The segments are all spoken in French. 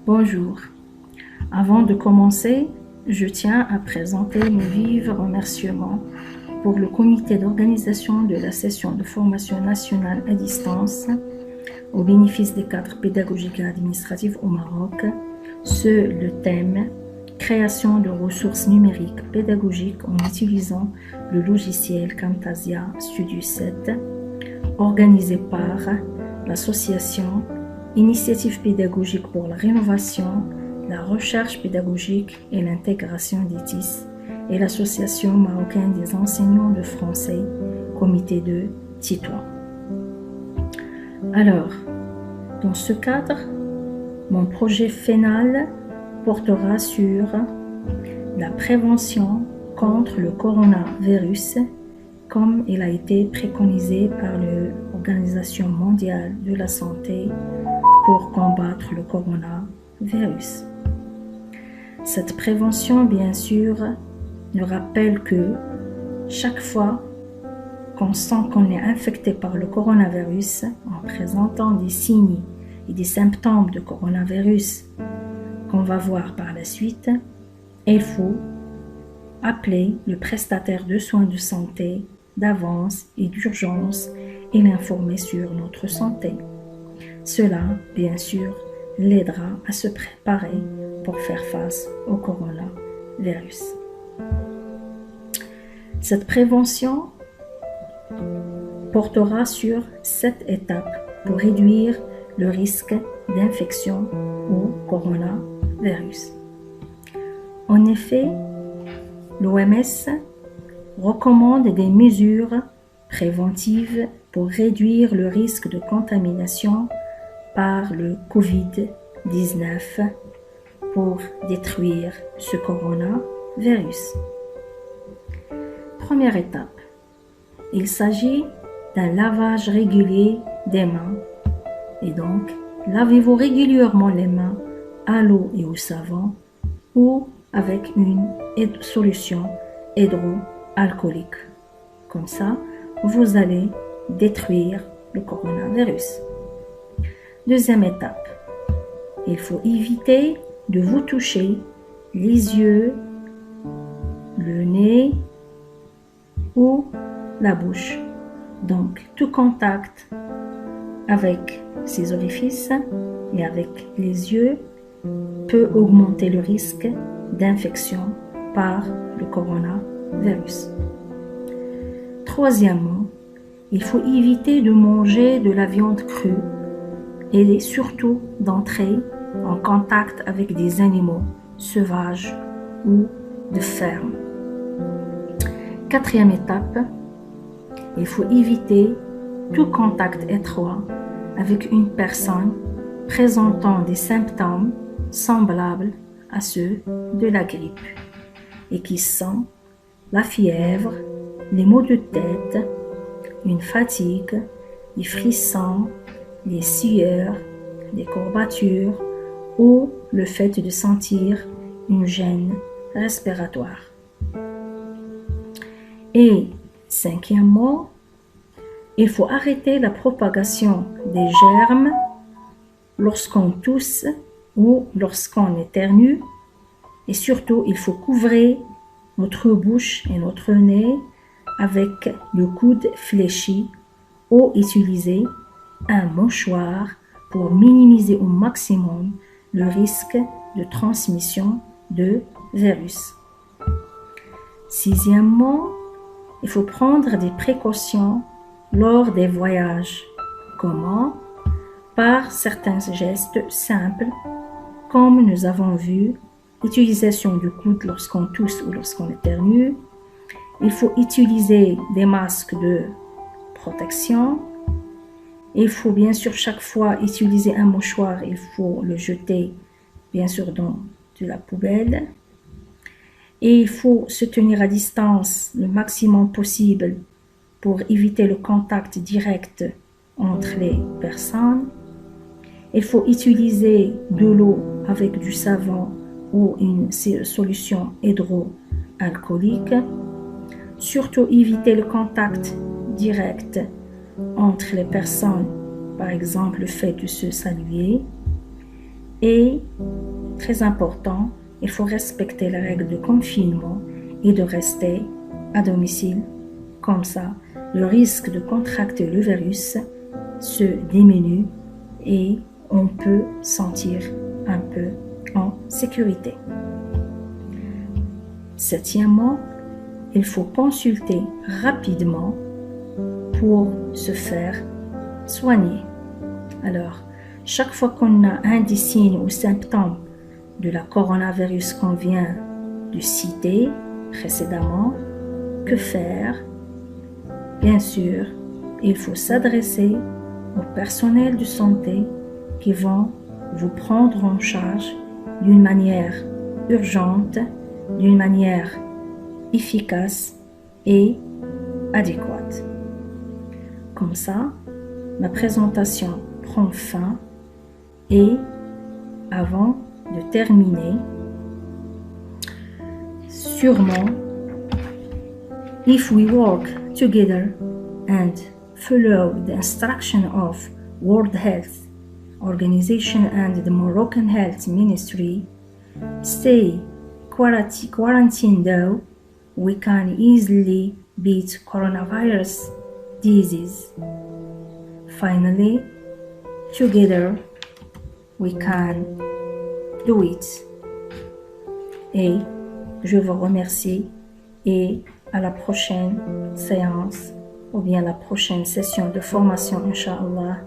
Bonjour. Avant de commencer, je tiens à présenter mes vifs remerciements pour le comité d'organisation de la session de formation nationale à distance au bénéfice des cadres pédagogiques et administratifs au Maroc sur le thème « Création de ressources numériques pédagogiques en utilisant le logiciel Camtasia Studio 7 » organisé par l'association Initiative pédagogique pour la rénovation, la recherche pédagogique et l'intégration d'ITIS et l'Association marocaine des enseignants de français, comité de Tétouan. Alors, dans ce cadre, mon projet final portera sur la prévention contre le coronavirus, comme il a été préconisé par l'Organisation mondiale de la santé pour combattre le coronavirus. Cette prévention, bien sûr, nous rappelle que chaque fois qu'on sent qu'on est infecté par le coronavirus en présentant des signes et des symptômes de coronavirus qu'on va voir par la suite, il faut appeler le prestataire de soins de santé d'avance et d'urgence et l'informer sur notre santé. Cela, bien sûr, l'aidera à se préparer pour faire face au coronavirus. Cette prévention portera sur 7 étapes pour réduire le risque d'infection au coronavirus. En effet, l'OMS recommande des mesures préventives pour réduire le risque de contamination par le Covid-19 pour détruire ce coronavirus. Première étape, il s'agit d'un lavage régulier des mains. Et donc, lavez-vous régulièrement les mains à l'eau et au savon ou avec une solution hydroalcoolique. Comme ça, vous allez détruire le coronavirus. Deuxième étape, il faut éviter de vous toucher les yeux, le nez ou la bouche. Donc, tout contact avec ces orifices et avec les yeux peut augmenter le risque d'infection par le coronavirus. Troisièmement, il faut éviter de manger de la viande crue et surtout d'entrer en contact avec des animaux sauvages ou de ferme. Quatrième étape, il faut éviter tout contact étroit avec une personne présentant des symptômes semblables à ceux de la grippe et qui sont la fièvre, les maux de tête, une fatigue, les frissons, les sueurs, les courbatures ou le fait de sentir une gêne respiratoire. Et cinquièmement, il faut arrêter la propagation des germes lorsqu'on tousse ou lorsqu'on éternue. Et surtout, il faut couvrir notre bouche et notre nez avec le coude fléchi ou utiliser un mouchoir pour minimiser au maximum le risque de transmission de virus. Sixièmement, il faut prendre des précautions lors des voyages. Comment? Par certains gestes simples, comme nous avons vu, utilisation du coude lorsqu'on tousse ou lorsqu'on éternue. Il faut utiliser des masques de protection. Il faut bien sûr chaque fois utiliser un mouchoir, il faut le jeter bien sûr dans de la poubelle. Et il faut se tenir à distance le maximum possible pour éviter le contact direct entre les personnes. Il faut utiliser de l'eau avec du savon ou une solution hydroalcoolique. Surtout éviter le contact direct entre les personnes, par exemple le fait de se saluer. Et, très important, il faut respecter les règles de confinement et de rester à domicile. Comme ça, le risque de contracter le virus se diminue et on peut sentir un peu en sécurité. Septièmement, il faut consulter rapidement pour se faire soigner. Alors, chaque fois qu'on a un des signes ou symptômes de la coronavirus qu'on vient de citer précédemment, que faire? Bien sûr, il faut s'adresser au personnel de santé qui vont vous prendre en charge d'une manière urgente, d'une manière efficace et adéquate. Comme ça, ma présentation prend fin et avant de terminer, sûrement, if we work together and follow the instruction of World Health Organization and the Moroccan Health Ministry, stay quarantined though, we can easily beat coronavirus disease. Finally, together we can do it. Et je vous remercie et à la prochaine séance ou bien la prochaine session de formation, Inch'Allah,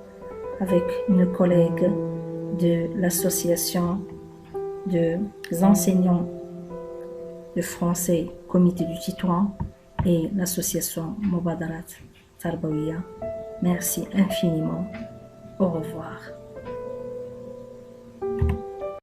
avec une collègue de l'association des enseignants de français Comité du Tétouan et l'association Mubadarat Tarbawiya. Merci infiniment. Au revoir.